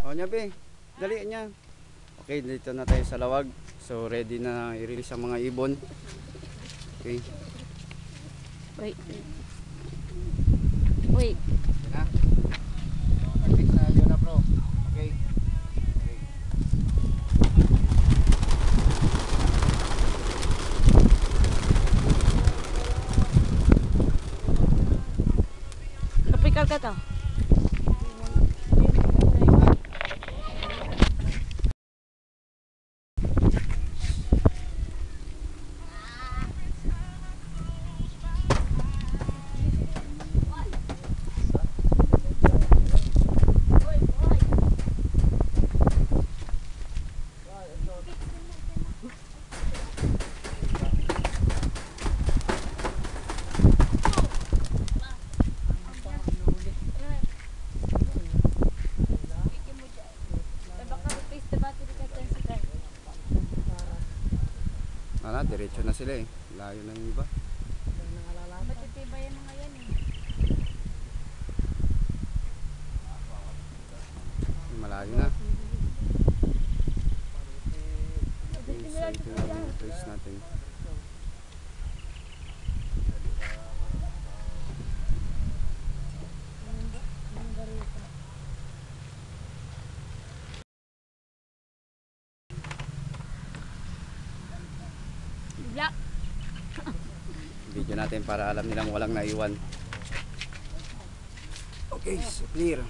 O niya be, dali niya. Okay, dito na tayo sa lawag. So ready na i-release ang mga ibon. Okay. Wait. Wait. Okay na. Practice na yun na bro. Okay. Okay. Tropical ka to. Diretso na sila eh. Layo na yung iba. Matitibay yung mga yan eh. Malayo na. Okay, so ito yung place natin. Video natin para alam nilang walang naiwan. Okay, so clear.